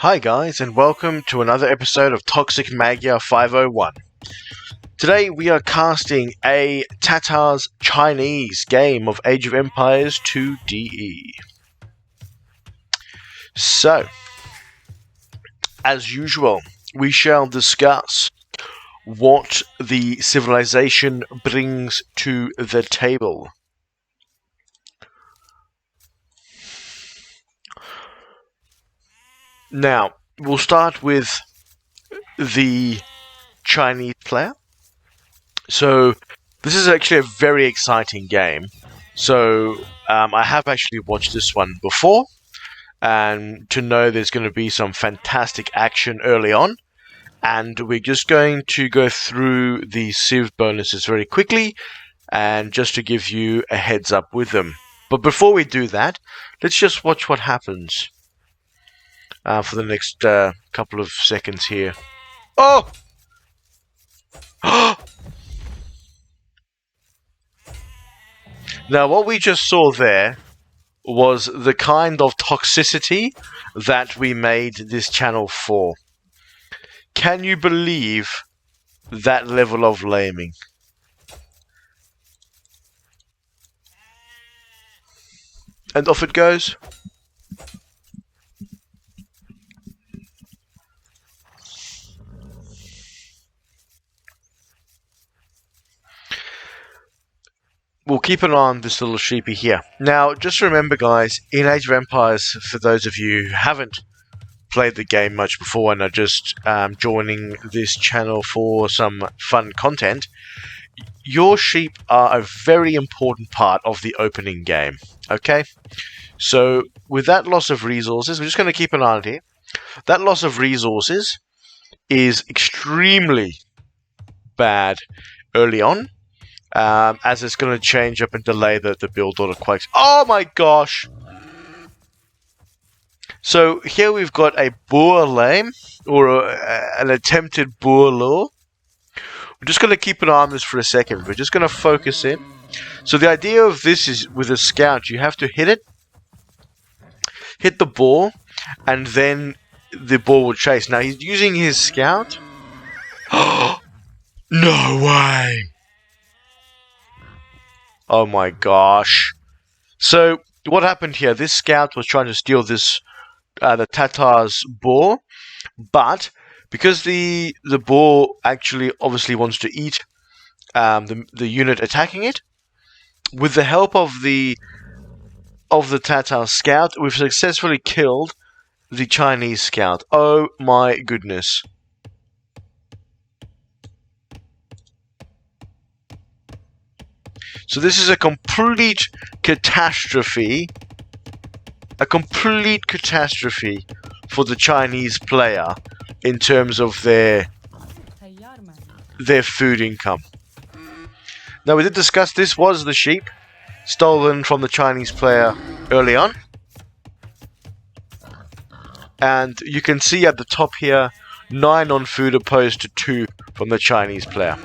Hi guys, and welcome to another episode of Toxic Magyar 501. Today we are casting a Tatars Chinese game of Age of Empires 2DE. So, as usual, we shall discuss what the civilization brings to the table. Now, we'll start with the Chinese player. So, this is actually a very exciting game. So, I have actually watched this one before, and to know there's going to be some fantastic action early on. And we're just going to go through the Civ bonuses very quickly, and just to give you a heads up with them. But before we do that, let's just watch what happens. For the next couple of seconds here. Oh! Now, what we just saw there was the kind of toxicity that we made this channel for. Can you believe that level of laming? And off it goes. We'll keep an eye on this little sheepy here. Now, just remember guys, in Age of Empires, for those of you who haven't played the game much before and are just joining this channel for some fun content, your sheep are a very important part of the opening game, okay? So, with that loss of resources, we're just going to keep an eye on it here. That loss of resources is extremely bad early on. As it's going to change up and delay the build order quite. Oh my gosh! So here we've got a boer lame, or an attempted boer law. We're just going to keep an eye on this for a second. We're just going to focus in. So the idea of this is, with a scout, you have to hit it, hit the ball, and then the ball will chase. Now he's using his scout. No way! Oh my gosh. So, what happened here? This scout was trying to steal this, the Tatars boar, but because the boar actually obviously wants to eat the unit attacking it, with the help of the Tatar scout, we've successfully killed the Chinese scout. Oh my goodness. So this is a complete catastrophe. A complete catastrophe for the Chinese player in terms of their food income. Now, we did discuss this was the sheep stolen from the Chinese player early on. And you can see at the top here, 9 on food opposed to 2 from the Chinese player.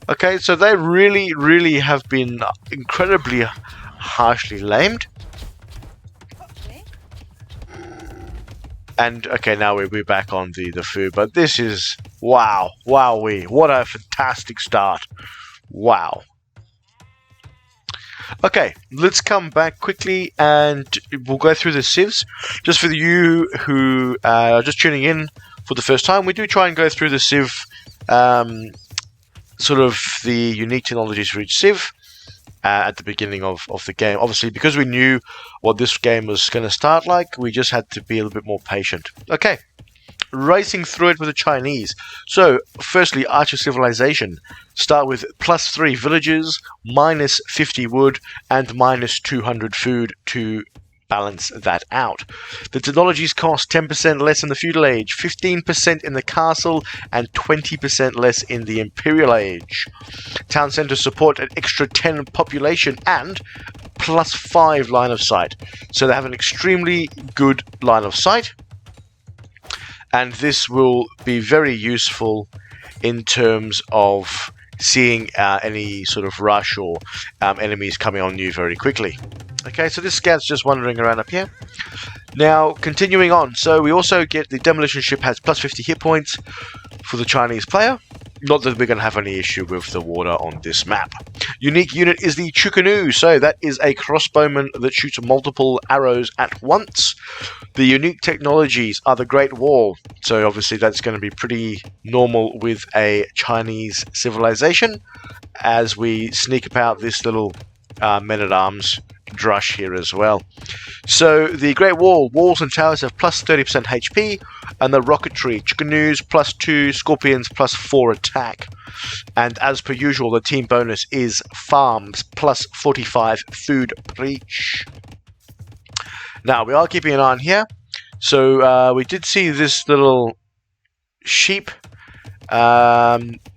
Okay, so they really have been incredibly harshly lamed. And, okay, now we're back on the food. But this is, wow, wowee, what a fantastic start. Wow. Okay, let's come back quickly and we'll go through the civs. Just for you who are just tuning in for the first time, we do try and go through the civ, sort of the unique technologies for each civ at the beginning of the game. Obviously, because we knew what this game was going to start like, we just had to be a little bit more patient. Okay, racing through it with the Chinese. So, firstly, Archer Civilization. Start with +3 villages, -50 wood, and -200 food to balance that out. The technologies cost 10% less in the feudal age, 15% in the castle, and 20% less in the imperial age. Town centers support an extra 10 population and +5 line of sight. So they have an extremely good line of sight, and this will be very useful in terms of seeing any sort of rush or enemies coming on you very quickly. Okay, so this scout's just wandering around up here. Now, continuing on, so we also get the Demolition Ship has plus 50 hit points for the Chinese player. Not that we're going to have any issue with the water on this map. Unique unit is the Chukanu, so that is a crossbowman that shoots multiple arrows at once. The unique technologies are the Great Wall, so obviously that's going to be pretty normal with a Chinese civilization as we sneak about this little men-at-arms drush here as well. So the Great Wall, walls and towers have plus 30% HP, and the rocketry, Chikanus plus 2, Scorpions plus 4 attack. And as per usual, the team bonus is farms plus 45 food per each. Now we are keeping an eye on here. So we did see this little sheep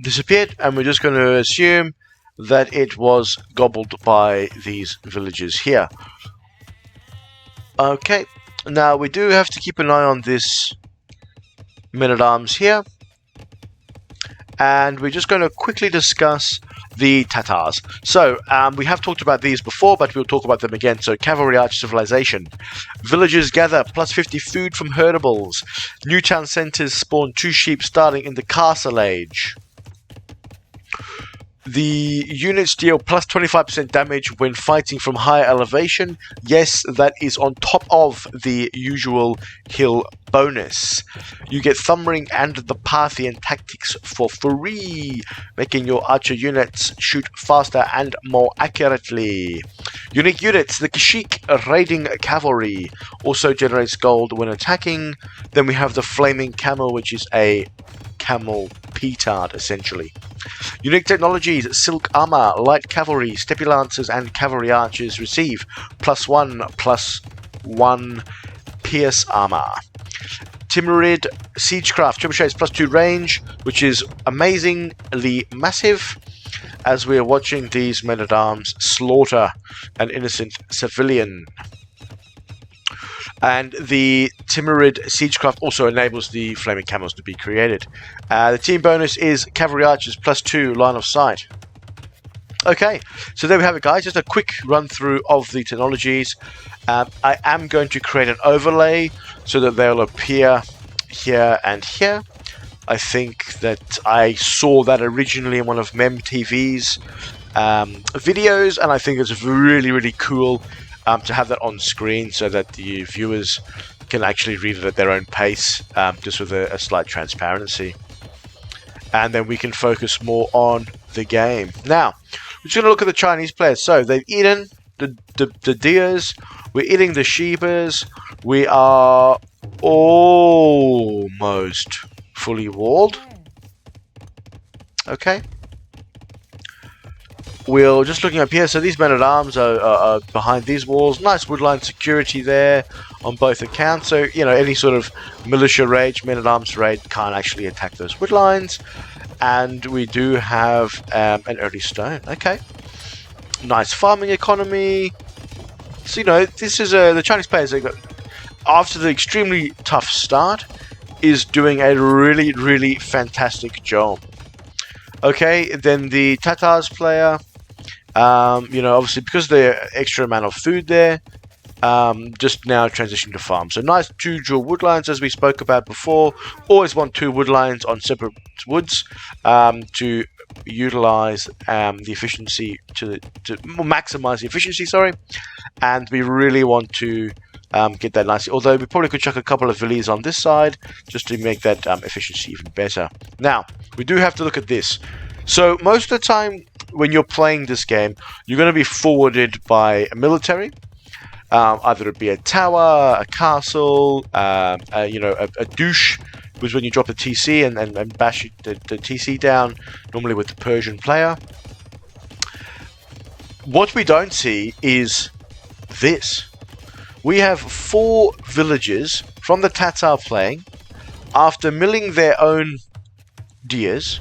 disappeared, and we're just going to assume that it was gobbled by these villagers here. Okay, now we do have to keep an eye on this men-at-arms here, and we're just going to quickly discuss the Tatars. So, we have talked about these before, but we'll talk about them again. So, Cavalry Arch Civilization. Villagers gather, plus 50 food from herdables. New town centers spawn 2 sheep starting in the Castle Age. The units deal plus 25% damage when fighting from higher elevation. Yes, that is on top of the usual hill bonus. You get Thumbring and the Parthian tactics for free, making your archer units shoot faster and more accurately. Unique units, the Kashik Raiding Cavalry, also generates gold when attacking. Then we have the Flaming Camel, which is a camel petard essentially. Unique technologies, Silk Armor, Light Cavalry, Steppy Lancers and Cavalry Archers receive +1/+1 Pierce Armor. Timurid Siegecraft Trebuchets +2 range, which is amazingly massive, as we are watching these men-at-arms slaughter an innocent civilian. And the Timurid Siegecraft also enables the Flaming Camels to be created. The team bonus is Cavalry Archers +2 line of sight. Okay, so there we have it, guys. Just a quick run through of the technologies. I am going to create an overlay so that they'll appear here and here. I think that I saw that originally in one of MemTV's videos, and I think it's really, really cool to have that on screen so that the viewers can actually read it at their own pace, just with a slight transparency. And then we can focus more on the game. Now, we're just going to look at the Chinese players. So, they've eaten the deers, we're eating the sheepers, we are almost fully walled. Okay. We're just looking up here, so these men-at-arms are behind these walls. Nice woodline security there on both accounts. So, you know, any sort of militia raid, men-at-arms raid can't actually attack those woodlines. And we do have an early stone. Okay. Nice farming economy. So, you know, this is the Chinese players, they got, after the extremely tough start, is doing a really, really fantastic job. Okay, then the Tatars player, you know, obviously because of the extra amount of food there, just now transitioning to farm. So nice 2 dual woodlines as we spoke about before. Always want 2 woodlines on separate woods to utilize the efficiency to maximize the efficiency, sorry. And we really want to get that nicely. Although we probably could chuck a couple of villies on this side just to make that efficiency even better. Now, we do have to look at this. So most of the time when you're playing this game, you're going to be forwarded by a military. Either it be a tower, a castle, you know, a douche, was when you drop the TC and bash the TC down, normally with the Persian player. What we don't see is this. We have 4 villagers from the Tatar playing, after milling their own deers,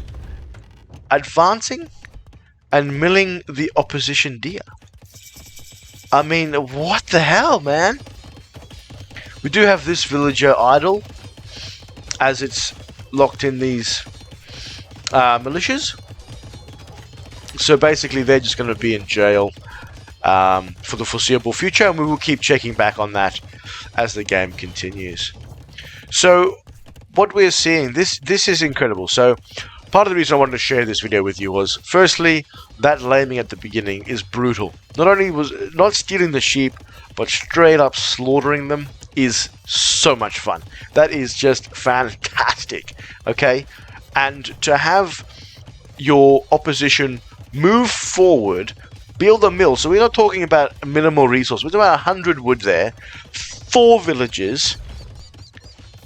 advancing and milling the opposition deer. I mean, what the hell, man? We do have this villager idle, as it's locked in these militias. So basically they're just going to be in jail for the foreseeable future, and we will keep checking back on that as the game continues. So what we're seeing, this is incredible. So part of the reason I wanted to share this video with you was, firstly, that laming at the beginning is brutal. Not only was not stealing the sheep, but straight up slaughtering them is so much fun. That is just fantastic, okay? And to have your opposition move forward, build a mill. So we're not talking about a minimal resource. We're talking about 100 wood there, 4 villages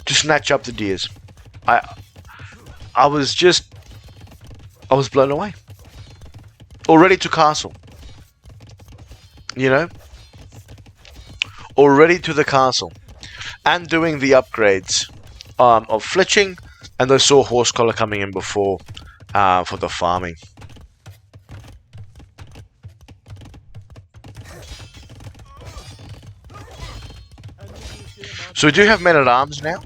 to snatch up the deers. I was blown away. Already to castle. You know? Already to the castle. And doing the upgrades of fletching, and those saw horse collar coming in before for the farming. So we do have men-at-arms now.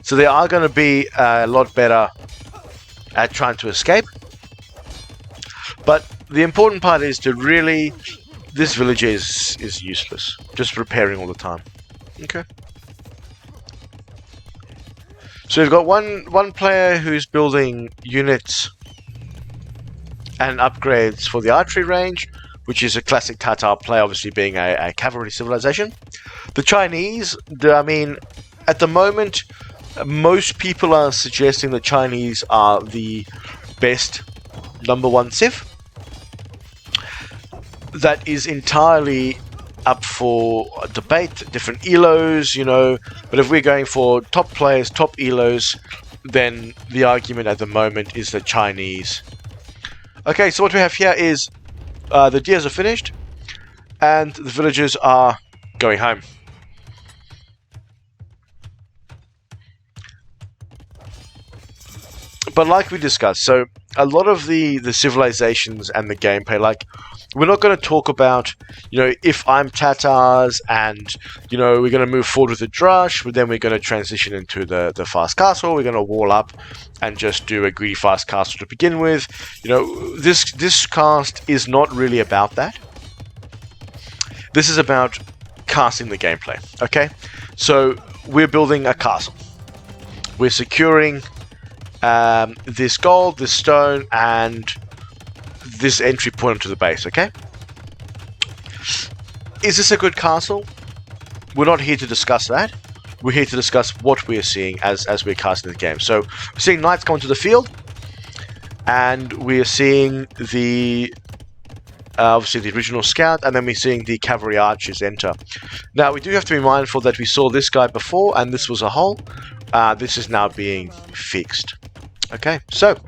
So they are going to be a lot better at trying to escape. But the important part is to really... This village is useless. Just repairing all the time. Okay. So we've got one player who's building units and upgrades for the archery range, which is a classic Tatar play, obviously being a cavalry civilization. The Chinese, I mean, at the moment, most people are suggesting the Chinese are the best #1 civ. That is entirely up for debate, different elos, you know, but if we're going for top players, top elos, then the argument at the moment is the Chinese. Okay, so what we have here is the deers are finished, and the villagers are going home. But like we discussed, so a lot of the civilizations and the gameplay, like, we're not going to talk about, you know, if I'm Tatars and, you know, we're going to move forward with the Drush, but then we're going to transition into the fast castle, we're going to wall up and just do a greedy fast castle to begin with. You know, this cast is not really about that. This is about casting the gameplay, okay? So, we're building a castle. We're securing this gold, this stone, and this entry point onto the base, okay? Is this a good castle? We're not here to discuss that. We're here to discuss what we're seeing as we're casting the game. So, we're seeing knights come into the field, and we're seeing the obviously the original scout, and then we're seeing the cavalry archers enter. Now, we do have to be mindful that we saw this guy before, and this was a hole. This is now being fixed. Okay, so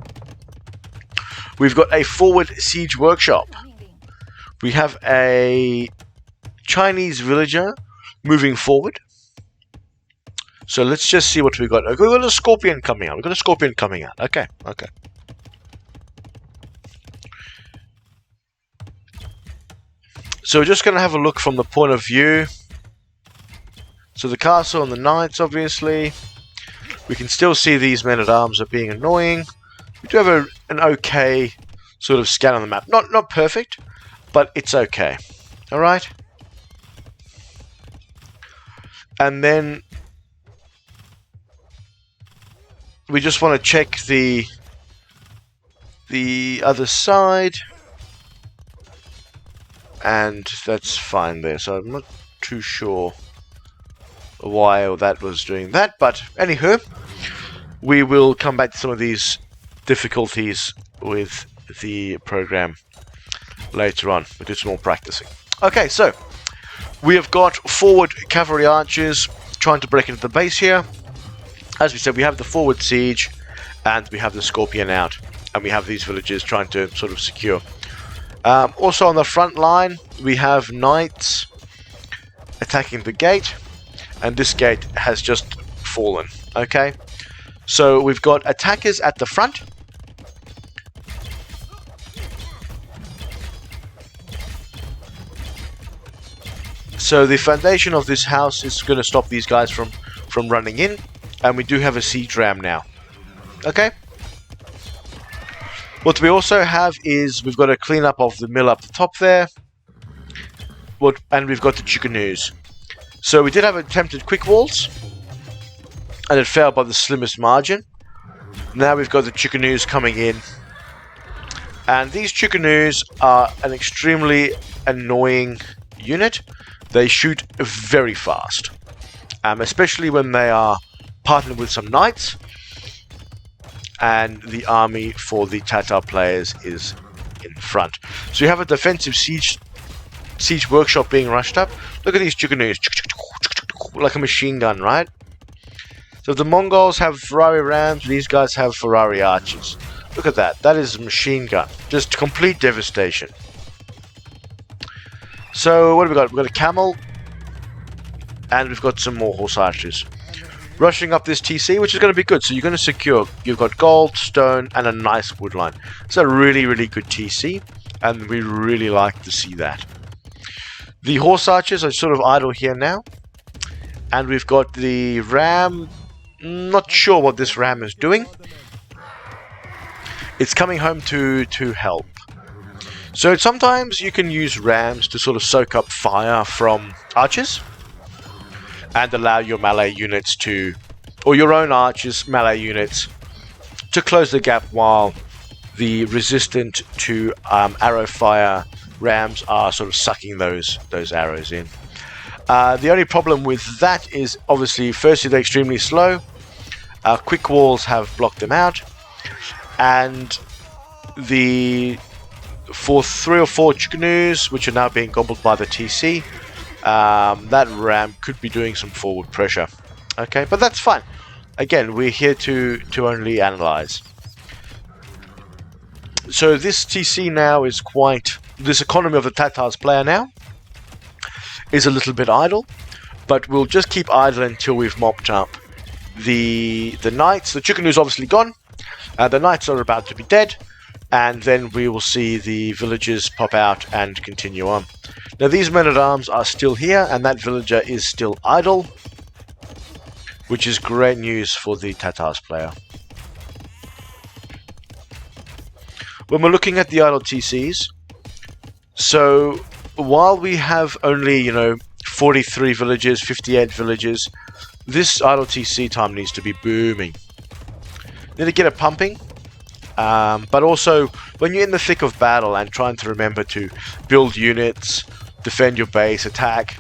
we've got a forward siege workshop. We have a Chinese villager moving forward. So let's just see what we got. We've got a scorpion coming out. We've got a scorpion coming out. Okay, okay. So we're just going to have a look from the point of view. So the castle and the knights, obviously. We can still see these men-at-arms are being annoying. We do have an okay sort of scan on the map. Not perfect, but it's okay. Alright? And then we just want to check the other side. And that's fine there. So I'm not too sure why that was doing that, but anywho, we will come back to some of these difficulties with the program later on. We'll do some more practicing. Okay, so we have got forward cavalry archers trying to break into the base here. As we said, we have the forward siege and we have the scorpion out, and we have these villagers trying to sort of secure. Also on the front line, we have knights attacking the gate. And this gate has just fallen, okay? So we've got attackers at the front. So the foundation of this house is going to stop these guys from running in. And we do have a siege ram now. Okay? What we also have is we've got a cleanup of the mill up the top there. And we've got the Chickanews. So we did have attempted quick walls, and it failed by the slimmest margin. Now we've got the Chickanews coming in. And these Chickanews are an extremely annoying unit. They shoot very fast. Especially when they are partnered with some knights. And the army for the Tatar players is in front. So you have a defensive siege workshop being rushed up. Look at these Chickanews. Like a machine gun, right? So the Mongols have Ferrari Rams, these guys have Ferrari Archers. Look at that. That is a machine gun. Just complete devastation. So what have we got? We've got a Camel. And we've got some more Horse Archers. Rushing up this TC, which is going to be good. So you're going to secure. You've got gold, stone, and a nice wood line. It's a really, really good TC. And we really like to see that. The Horse Archers are sort of idle here now. And we've got the Ram. Not sure what this Ram is doing. It's coming home to help. So sometimes you can use Rams to sort of soak up fire from archers. And allow your melee units to, or your own archers, melee units, to close the gap while the resistant to arrow fire Rams are sort of sucking those arrows in. The only problem with that is obviously, firstly, they're extremely slow. Quick walls have blocked them out, and for 3 or 4 Chickanews, which are now being gobbled by the TC, that Ram could be doing some forward pressure. Okay, but that's fine. Again, we're here to only analyze. So this TC now is this economy of the Tatars player now is a little bit idle, but we'll just keep idle until we've mopped up the Knights. The Chickanews obviously gone. The Knights are about to be dead, and then we will see the villagers pop out and continue on. Now these men-at-arms are still here, and that villager is still idle, which is great news for the Tatars player. When we're looking at the idle TCs, so while we have only 43 villages, 58 villages, this idle TC time needs to be booming. Need to get it pumping, but also when you're in the thick of battle and trying to remember to build units, defend your base, attack.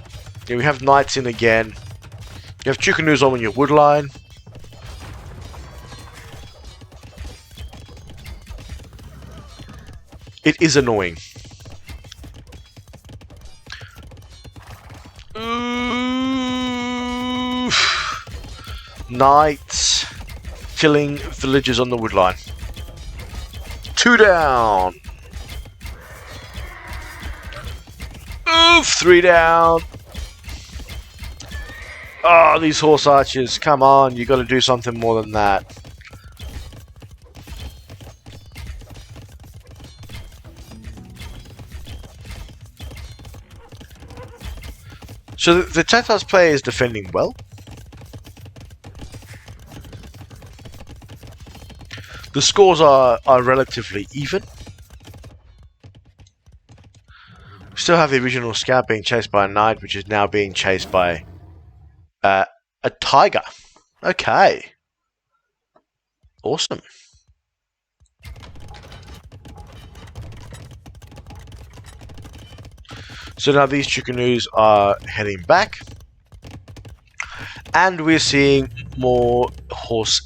We have knights in again. You have Chickanews on your wood line. It is annoying. Knights killing villagers on the wood line. 2 down. Oof, 3 down. Oh, these Horse Archers, come on, you got to do something more than that. So the Tatars player is defending well. The scores are relatively even. We still have the original scout being chased by a knight, which is now being chased by a tiger. Okay. Awesome. So now these Chickanews are heading back. And we're seeing more horse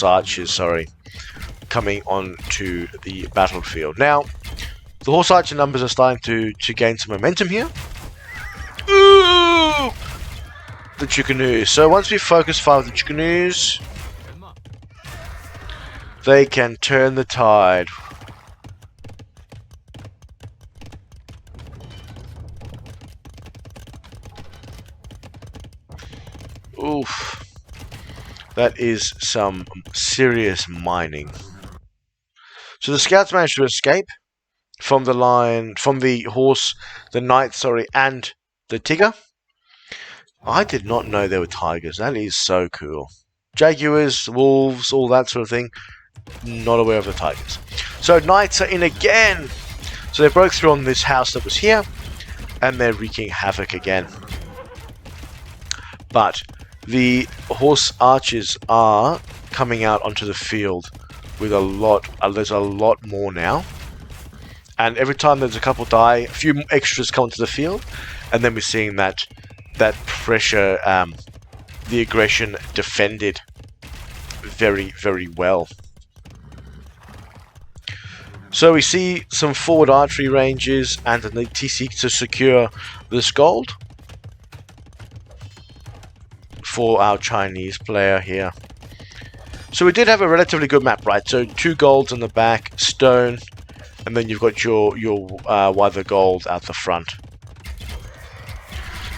archers, coming onto the battlefield. Now, the horse archer numbers are starting to gain some momentum here. Ooh! The Chickanews. So once we focus fire with the Chickanews, they can turn the tide. Oof. That is some serious mining. So the scouts managed to escape from the line, from the horse, the knight, and the tiger. I did not know there were tigers. That is so cool. Jaguars, wolves, all that sort of thing. Not aware of the Tigers. So Knights are in again. So they broke through on this house that was here, and they're wreaking havoc again. But the horse archers are coming out onto the field with a lot. There's a lot more now, and every time there's a couple die, a few extras come onto the field, and then we're seeing that pressure, the aggression defended very, very well. So we see some forward archery ranges and an TC to secure this gold for our Chinese player here. So we did have a relatively good map, right? So 2 golds in the back, stone, and then you've got your weather gold out the front.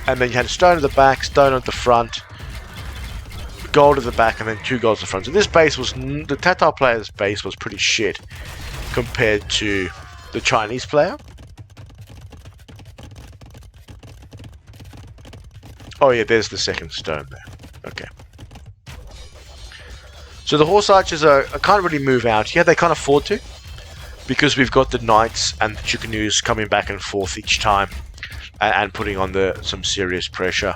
And then you had stone at the back, stone at the front, gold at the back, and then 2 golds at the front. So this base was, the Tatar player's base was pretty shit compared to the Chinese player. Oh yeah, there's the second stone there. Okay. So the horse archers can't really move out here. They can't afford to, because we've got the knights and the chickanews coming back and forth each time and putting on some serious pressure.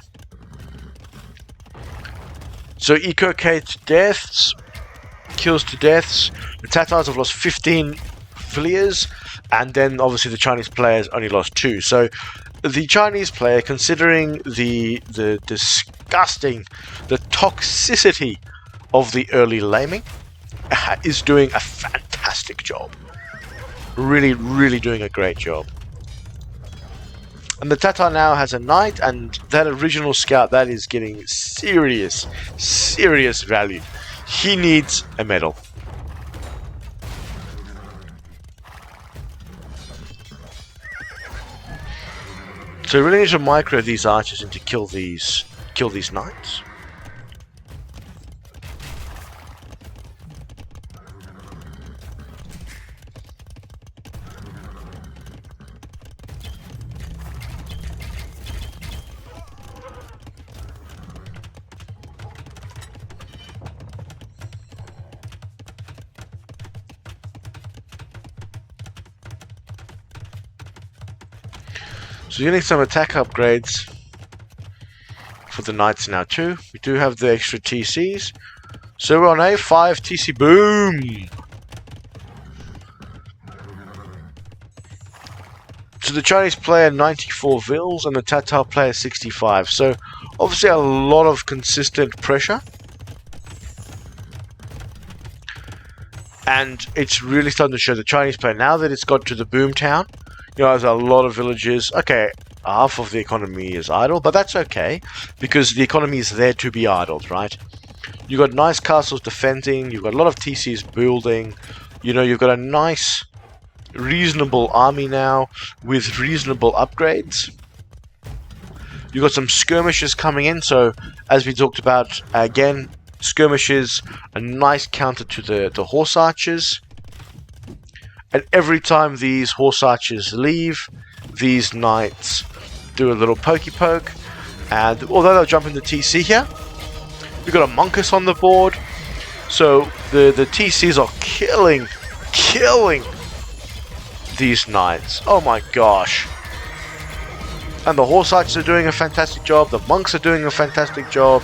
So Eco K to deaths, kills to deaths. The Tatars have lost 15 Villiers, and then obviously the Chinese players only lost 2. So the Chinese player, considering the disgusting, the toxicity of the early laming, is doing a fantastic job. Really, really doing a great job. And the Tatar now has a knight, and that original scout, that is getting serious value. He needs a medal. So we really need to micro these archers and to kill these knights. So you're getting some attack upgrades for the knights now too. We do have the extra TCs. So we're on A5 TC boom. So the Chinese player 94 Vils and the Tatar player 65. So obviously a lot of consistent pressure. And it's really starting to show the Chinese player, now that it's got to the boom town. You know, there's a lot of villages. Okay, half of the economy is idle, but that's okay, because the economy is there to be idled, right? You've got nice castles defending, you've got a lot of TCs building, you know, you've got a nice, reasonable army now, with reasonable upgrades. You've got some skirmishes coming in, so, as we talked about, again, skirmishes, a nice counter to the horse archers. And every time these horse archers leave, these knights do a little pokey poke. And although they'll jump into TC here, we've got a monkus on the board. So the TCs are killing these knights. Oh my gosh. And the horse archers are doing a fantastic job. The monks are doing a fantastic job.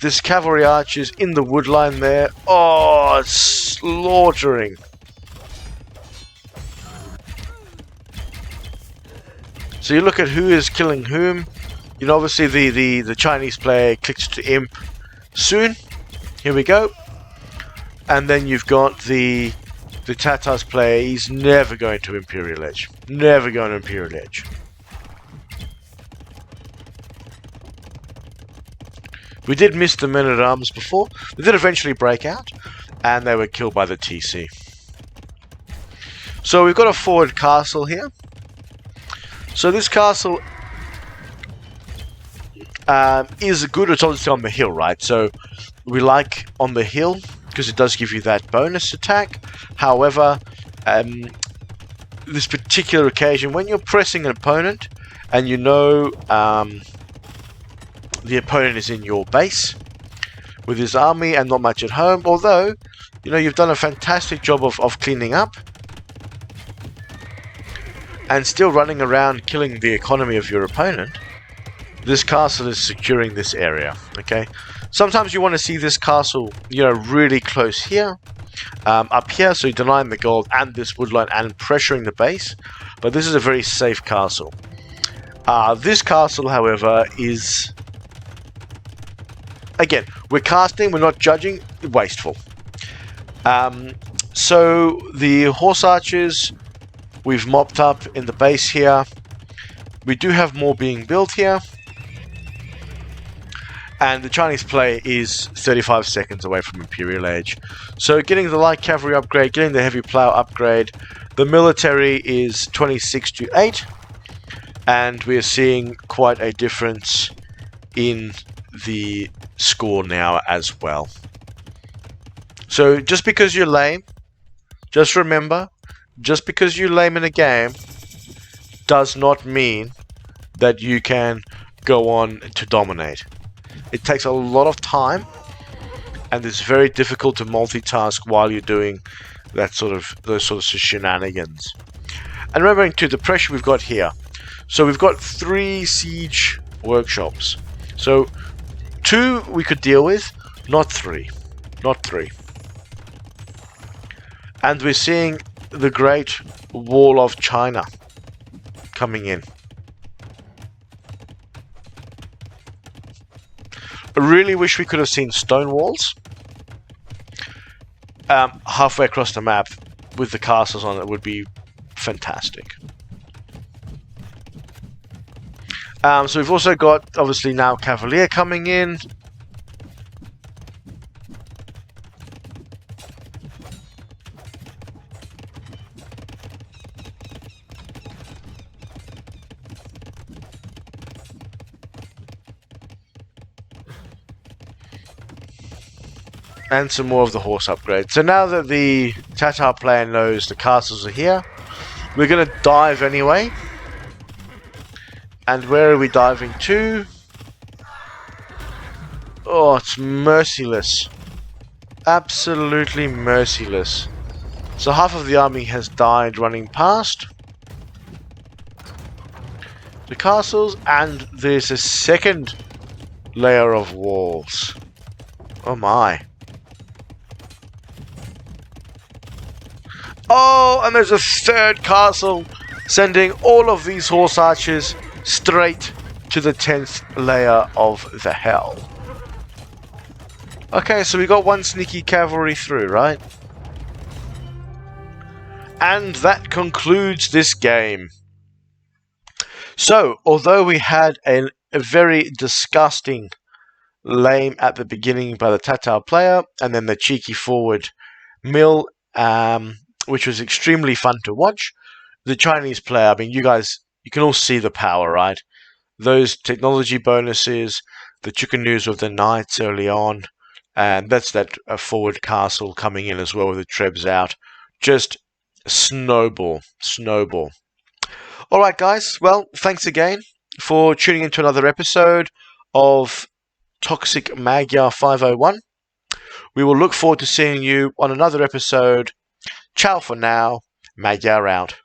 This cavalry archers in the wood line there. Oh, slaughtering. So you look at who is killing whom. You know, obviously the Chinese player clicks to imp soon. Here we go. And then you've got the Tatars player. He's never going to Imperial Edge. Never going to Imperial Edge. We did miss the men-at-arms before. They did eventually break out, and they were killed by the TC. So we've got a forward castle here. So this castle is good. It's obviously on the hill, right? So we like on the hill because it does give you that bonus attack. However, this particular occasion, when you're pressing an opponent and you know the opponent is in your base, with his army and not much at home. Although, you know, you've done a fantastic job of cleaning up and still running around killing the economy of your opponent. This castle is securing this area. Okay, sometimes you want to see this castle, you know, really close here, up here, so you're denying the gold and this woodline and pressuring the base. But this is a very safe castle. This castle, however, is, again, we're casting, we're not judging, wasteful. So the horse archers we've mopped up in the base here. We do have more being built here. And the Chinese player is 35 seconds away from Imperial Age. So getting the light cavalry upgrade, getting the heavy plow upgrade. The military is 26 to 8. And we're seeing quite a difference in the score now as well. So just because you're lame, just remember, just because you're lame in a game does not mean that you can go on to dominate. It takes a lot of time, and it's very difficult to multitask while you're doing those sort of shenanigans. And remembering too the pressure we've got here. So we've got 3 siege workshops. So 2 we could deal with, not 3. Not 3. And we're seeing the Great Wall of China coming in. I really wish we could have seen stone walls halfway across the map with the castles on it. Would be fantastic. So we've also got, obviously, now Cavalier coming in. And some more of the horse upgrade. So now that the Tatar player knows the castles are here, we're going to dive anyway. And where are we diving to? Oh, it's merciless. Absolutely merciless. So half of the army has died running past the castles, and there's a second layer of walls. Oh my. Oh, and there's a third castle, sending all of these horse archers straight to the 10th layer of the hell. Okay, so we got one sneaky cavalry through, right? And that concludes this game. So, although we had a very disgusting lame at the beginning by the Tatar player, and then the cheeky forward mill, which was extremely fun to watch. The Chinese player, I mean, you guys, you can all see the power, right? Those technology bonuses, the chicken news with the knights early on, and that's that forward castle coming in as well with the trebs out. Just snowball. Alright guys, well, thanks again for tuning into another episode of Toxic Magyar 501. We will look forward to seeing you on another episode. Ciao for now. Magyar out.